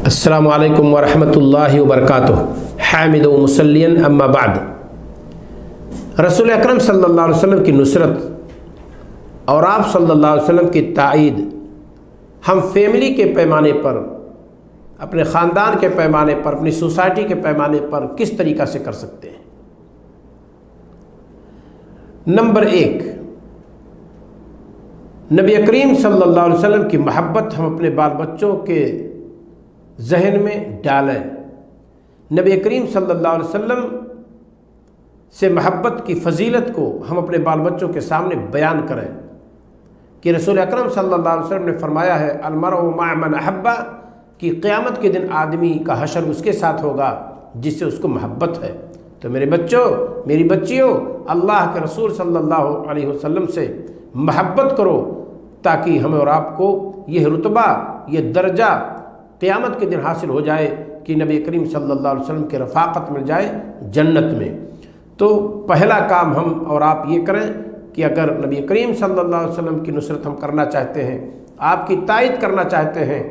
السلام علیکم ورحمۃ اللہ وبرکاتہ۔ حامد و مسلین اما بعد، رسول اکرم صلی اللہ علیہ وسلم کی نصرت اور آپ صلی اللہ علیہ وسلم کی تائید ہم فیملی کے پیمانے پر، اپنے خاندان کے پیمانے پر، اپنی سوسائٹی کے پیمانے پر کس طریقہ سے کر سکتے ہیں؟ نمبر 1، نبی کریم صلی اللہ علیہ وسلم کی محبت ہم اپنے بال بچوں کے ذہن میں ڈالیں۔ نبی کریم صلی اللہ علیہ وسلم سے محبت کی فضیلت کو ہم اپنے بال بچوں کے سامنے بیان کریں کہ رسول اکرم صلی اللہ علیہ وسلم نے فرمایا ہے المرء مع من احب، کہ قیامت کے دن آدمی کا حشر اس کے ساتھ ہوگا جس سے اس کو محبت ہے۔ تو میرے بچوں، میری بچیوں، اللہ کے رسول صلی اللہ علیہ وسلم سے محبت کرو تاکہ ہمیں اور آپ کو یہ رتبہ، یہ درجہ قیامت کے دن حاصل ہو جائے کہ نبی کریم صلی اللہ علیہ وسلم کی رفاقت مل جائے جنت میں۔ تو پہلا کام ہم اور آپ یہ کریں کہ اگر نبی کریم صلی اللہ علیہ وسلم کی نصرت ہم کرنا چاہتے ہیں، آپ کی تائید کرنا چاہتے ہیں،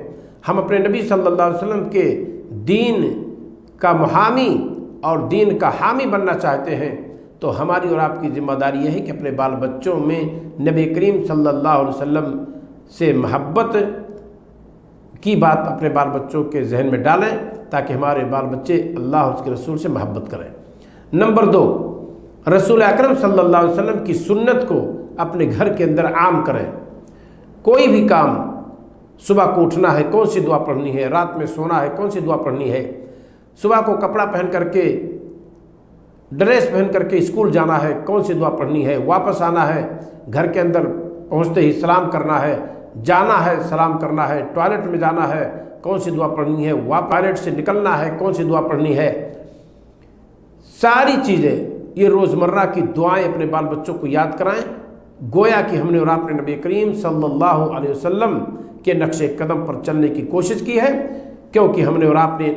ہم اپنے نبی صلی اللہ علیہ وسلم کے دین کا محامی اور دین کا حامی بننا چاہتے ہیں، تو ہماری اور آپ کی ذمہ داری یہ ہے کہ اپنے بال بچوں میں نبی کریم صلی اللہ علیہ وسلم سے محبت کی بات اپنے بال بچوں کے ذہن میں ڈالیں تاکہ ہمارے بال بچے اللہ اور اس کے رسول سے محبت کریں۔ نمبر 2، رسول اکرم صلی اللہ علیہ وسلم کی سنت کو اپنے گھر کے اندر عام کریں۔ کوئی بھی کام، صبح کو اٹھنا ہے کون سی دعا پڑھنی ہے، رات میں سونا ہے کون سی دعا پڑھنی ہے، صبح کو کپڑا پہن کر کے، ڈریس پہن کر کے اسکول جانا ہے کون سی دعا پڑھنی ہے، واپس آنا ہے گھر کے اندر پہنچتے ہی سلام کرنا ہے، جانا ہے سلام کرنا ہے، ٹوائلٹ میں جانا ہے کون سی دعا پڑھنی ہے، ٹوائلٹ سے نکلنا ہے کون سی دعا پڑھنی ہے، ساری چیزیں یہ روزمرہ کی دعائیں اپنے بال بچوں کو یاد کرائیں، گویا کہ ہم نے اور آپ نے نبی کریم صلی اللہ علیہ وسلم کے نقش قدم پر چلنے کی کوشش کی ہے، کیونکہ ہم نے اور آپ نے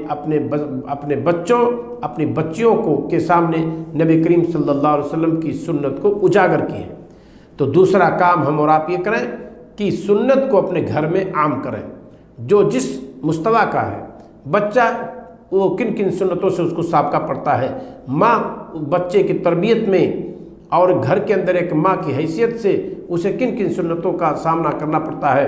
اپنے بچوں، اپنی بچیوں کو کے سامنے نبی کریم صلی اللہ علیہ وسلم کی سنت کو اجاگر کی ہے۔ تو دوسرا کام ہم اور آپ یہ کریں کہ سنت کو اپنے گھر میں عام کریں۔ جو جس مستویٰ کا ہے بچہ، وہ کن کن سنتوں سے اس کو سابقہ پڑتا ہے، ماں بچے کی تربیت میں اور گھر کے اندر ایک ماں کی حیثیت سے اسے کن کن سنتوں کا سامنا کرنا پڑتا ہے،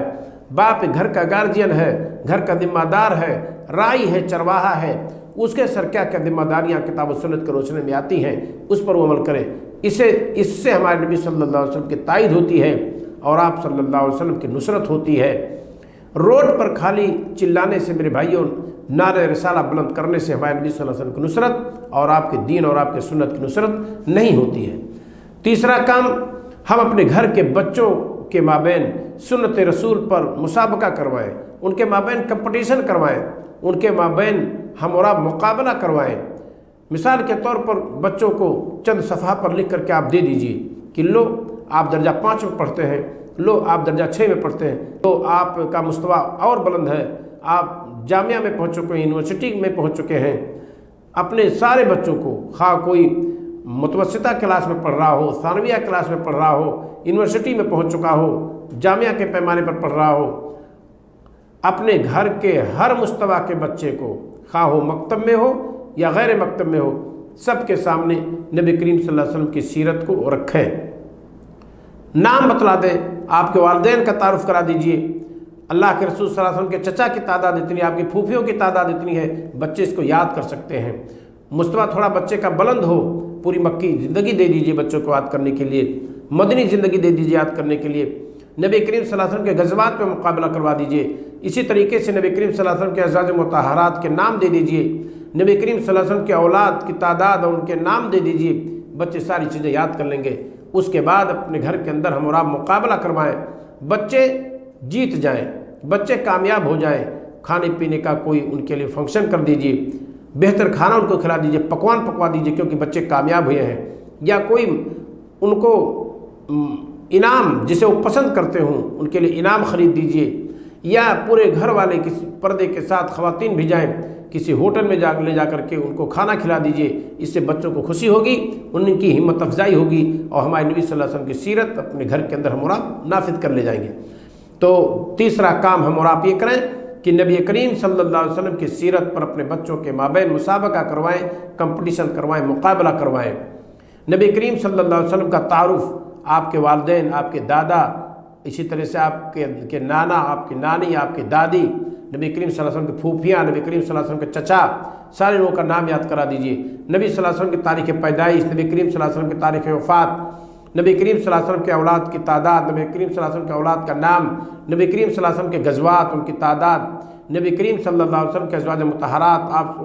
باپ گھر کا گارجین ہے، گھر کا ذمہ دار ہے، رائی ہے، چرواہا ہے، اس کے سر کیا کیا ذمہ داریاں کتاب و سنت کے روشنی میں آتی ہیں اس پر وہ عمل کرے۔ اس سے ہمارے نبی صلی اللہ علیہ وسلم کی تائید ہوتی ہے اور آپ صلی اللہ علیہ وسلم کی نصرت ہوتی ہے۔ روڈ پر خالی چلانے سے میرے بھائیوں، نعرہ رسالہ بلند کرنے سے ہمارے نبی صلی اللہ علیہ وسلم کی نصرت اور آپ کے دین اور آپ کے سنت کی نصرت نہیں ہوتی ہے۔ تیسرا کام، ہم اپنے گھر کے بچوں کے مابین سنت رسول پر مسابقہ کروائیں، ان کے مابین کمپٹیشن کروائیں، ان کے مابین ہم اور آپ مقابلہ کروائیں۔ مثال کے طور پر بچوں کو چند صفحہ پر لکھ کر کے آپ دے دیجئے کہ لو آپ درجہ 5 میں پڑھتے ہیں، لو آپ درجہ 6 میں پڑھتے ہیں، تو آپ کا مستویٰ اور بلند ہے، آپ جامعہ میں پہنچ چکے ہیں، یونیورسٹی میں پہنچ چکے ہیں۔ اپنے سارے بچوں کو، خواہ کوئی متوسطہ کلاس میں پڑھ رہا ہو، ثانویہ کلاس میں پڑھ رہا ہو، یونیورسٹی میں پہنچ چکا ہو، جامعہ کے پیمانے پر پڑھ رہا ہو، اپنے گھر کے ہر مستویٰ کے بچے کو، خواہ ہو مکتب میں ہو یا غیر مکتب میں ہو، سب کے سامنے نبی کریم صلی اللہ علیہ وسلم کی سیرت کو رکھیں۔ نام بتلا دیں، آپ کے والدین کا تعارف کرا دیجئے، اللہ کے رسول صلی اللہ علیہ وسلم کے چچا کی تعداد اتنی ہے، آپ کی پھوپھیوں کی تعداد اتنی ہے، بچے اس کو یاد کر سکتے ہیں۔ مستویٰ تھوڑا بچے کا بلند ہو، پوری مکی زندگی دے دیجئے بچوں کو یاد کرنے کے لیے، مدنی زندگی دے دیجئے یاد کرنے کے لیے، نبی کریم صلی اللہ علیہ وسلم کے غزوات پہ مقابلہ کروا دیجئے۔ اسی طریقے سے نبی کریم صلی اللہ علیہ وسلم کے ازواج مطہرات کے نام دے دیجئے، نبی کریم صلی اللہ علیہ وسلم کے اولاد کی تعداد اور ان کے نام دے دیجئے، بچے ساری چیزیں یاد کر لیں گے۔ اس کے بعد اپنے گھر کے اندر ہم اور آپ مقابلہ کروائیں، بچے جیت جائیں، بچے کامیاب ہو جائیں، کھانے پینے کا کوئی ان کے لیے فنکشن کر دیجئے، بہتر کھانا ان کو کھلا دیجئے، پکوان پکوا دیجئے کیونکہ بچے کامیاب ہوئے ہیں، یا کوئی ان کو انعام جسے وہ پسند کرتے ہوں ان کے لیے انعام خرید دیجئے، یا پورے گھر والے کسی پردے کے ساتھ خواتین بھی جائیں، کسی ہوٹل میں لے جا کر کے ان کو کھانا کھلا دیجئے، اس سے بچوں کو خوشی ہوگی، ان کی ہمت افزائی ہوگی اور ہمارے نبی صلی اللہ علیہ وسلم کی سیرت اپنے گھر کے اندر ہم اور آپ نافذ کر لے جائیں گے۔ تو تیسرا کام ہم اور آپ یہ کریں کہ نبی کریم صلی اللہ علیہ وسلم کی سیرت پر اپنے بچوں کے مابین مسابقہ کروائیں، کمپٹیشن کروائیں، مقابلہ کروائیں۔ نبی کریم صلی اللہ علیہ وسلم کا تعارف آپ کے والدین، آپ کے دادا، اسی طرح سے آپ کے نانا، آپ کی نانی، آپ کی دادی، نبی کریم صلی اللہ علیہ وسلم کی پھوپھیاں، نبی کریم صلی اللہ علیہ وسلم کے چچا، سارے لوگوں کا نام یاد کرا دیجئے۔ نبی صلی اللہ علیہ وسلم کی تاریخ پیدائش، نبی کریم صلی اللہ علیہ وسلم کی تاریخ وفات، نبی کریم صلی اللہ علیہ وسلم کے اولاد کی تعداد، نبی کریم صلی اللہ علیہ وسلم کے اولاد کا نام، نبی کریم صلی اللہ علیہ وسلم کے غزوات، ان کی تعداد، نبی کریم صلی اللہ علیہ وسلم کے ازواج مطہرات، آپ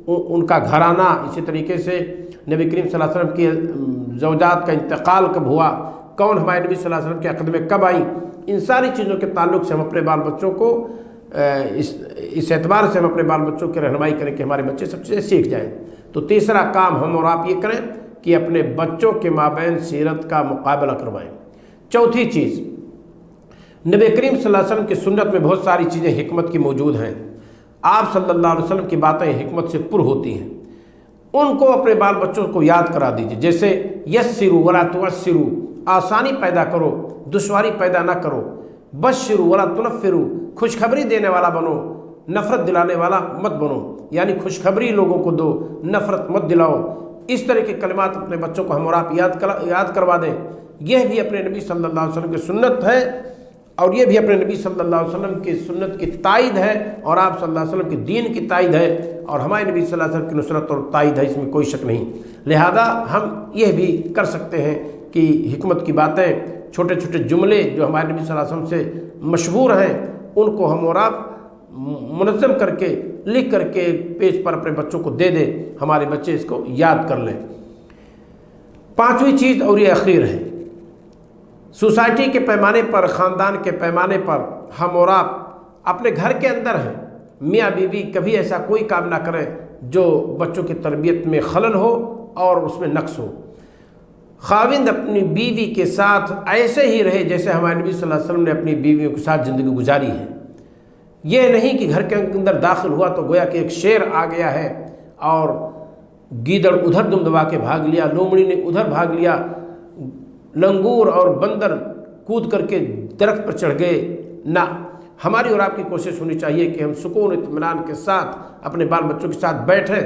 ان کا گھرانہ، اسی طریقے سے نبی کریم صلی اللہ علیہ وسلم کی زوجات کا انتقال کب ہوا، کون ہمارے نبی صلی اللہ علیہ وسلم کے عقد میں کب آئیں، ان ساری چیزوں کے تعلق سے ہم اپنے بال بچوں کو اس اعتبار سے ہم اپنے بال بچوں کی رہنمائی کریں کہ ہمارے بچے سب چیزیں سیکھ جائیں۔ تو تیسرا کام ہم اور آپ یہ کریں کہ اپنے بچوں کے مابین سیرت کا مقابلہ کروائیں۔ چوتھی چیز، نبی کریم صلی اللہ علیہ وسلم کی سنت میں بہت ساری چیزیں حکمت کی موجود ہیں، آپ صلی اللہ علیہ وسلم کی باتیں حکمت سے پر ہوتی ہیں، ان کو اپنے بال بچوں کو یاد کرا دیجیے۔ جیسے یسروا ولا تعسروا، آسانی پیدا کرو، دشواری پیدا نہ کرو، بشروا ولا تنفروا، خوشخبری دینے والا بنو، نفرت دلانے والا مت بنو، یعنی خوشخبری لوگوں کو دو، نفرت مت دلاؤ۔ اس طرح کے کلمات اپنے بچوں کو ہم اور آپ یاد کروا دیں۔ یہ بھی اپنے نبی صلی اللہ علیہ وسلم کی سنت ہے، اور یہ بھی اپنے نبی صلی اللہ علیہ وسلم کی سنت کی تائید ہے، اور آپ صلی اللہ علیہ وسلم کی دین کی تائید ہے، اور ہمارے نبی صلی اللہ علیہ وسلم کی نصرت اور تائید ہے، اس میں کوئی شک نہیں۔ لہذا ہم یہ بھی کر سکتے ہیں کہ حکمت کی باتیں، چھوٹے چھوٹے جملے جو ہمارے نبی صلی اللہ علیہ وسلم سے مشہور ہیں، ان کو ہم اور آپ منظم کر کے، لکھ کر کے پیج پر اپنے بچوں کو دے دیں، ہمارے بچے اس کو یاد کر لیں۔ پانچویں چیز اور یہ اخیر ہے، سوسائٹی کے پیمانے پر، خاندان کے پیمانے پر ہم اور آپ اپنے گھر کے اندر ہیں، میاں بیوی کبھی ایسا کوئی کام نہ کریں جو بچوں کی تربیت میں خلل ہو اور اس میں نقص ہو۔ خاوند اپنی بیوی کے ساتھ ایسے ہی رہے جیسے ہمارے نبی صلی اللہ علیہ وسلم نے اپنی بیویوں کے ساتھ زندگی گزاری ہے۔ یہ نہیں کہ گھر کے اندر داخل ہوا تو گویا کہ ایک شیر آ گیا ہے اور گیدڑ ادھر دم دبا کے بھاگ لیا، لومڑی نے ادھر بھاگ لیا، لنگور اور بندر کود کر کے درخت پر چڑھ گئے۔ نہ، ہماری اور آپ کی کوشش ہونی چاہیے کہ ہم سکون اطمینان کے ساتھ اپنے بال بچوں کے ساتھ بیٹھیں۔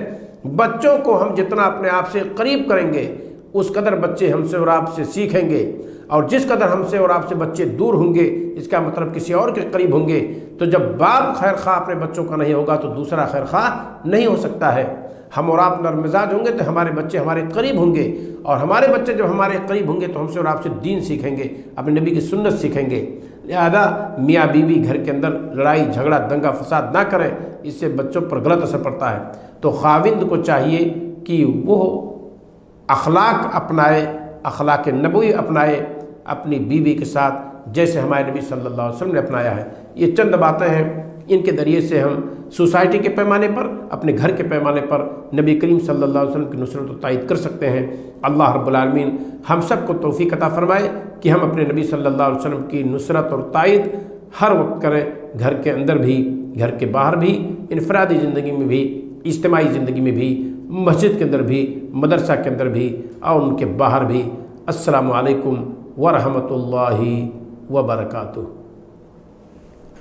بچوں کو ہم جتنا اپنے آپ سے قریب کریں گے اس قدر بچے ہم سے اور آپ سے سیکھیں گے، اور جس قدر ہم سے اور آپ سے بچے دور ہوں گے، اس کا مطلب کسی اور کے قریب ہوں گے۔ تو جب باپ خیر خواہ اپنے بچوں کا نہیں ہوگا تو دوسرا خیر خواہ نہیں ہو سکتا ہے۔ ہم اور آپ نرم مزاج ہوں گے تو ہمارے بچے ہمارے قریب ہوں گے، اور ہمارے بچے جب ہمارے قریب ہوں گے تو ہم سے اور آپ سے دین سیکھیں گے، اپنے نبی کی سنت سیکھیں گے۔ لہذا میاں بیوی گھر کے اندر لڑائی جھگڑا دنگا فساد نہ کریں، اس سے بچوں پر غلط اثر پڑتا ہے۔ تو خاوند کو چاہیے کہ وہ اخلاق اپنائے، اخلاق نبوی اپنائے اپنی بیوی کے ساتھ، جیسے ہمارے نبی صلی اللہ علیہ وسلم نے اپنایا ہے۔ یہ چند باتیں ہیں، ان کے ذریعے سے ہم سوسائٹی کے پیمانے پر، اپنے گھر کے پیمانے پر نبی کریم صلی اللہ علیہ وسلم کی نصرت و تائید کر سکتے ہیں۔ اللہ رب العالمین ہم سب کو توفیق عطا فرمائے کہ ہم اپنے نبی صلی اللہ علیہ وسلم کی نصرت اور تائید ہر وقت کریں، گھر کے اندر بھی، گھر کے باہر بھی، انفرادی زندگی میں بھی، اجتماعی زندگی میں بھی، مسجد کے اندر بھی، مدرسہ کے اندر بھی، اور ان کے باہر بھی۔ السلام علیکم ورحمۃ اللہ وبرکاتہ۔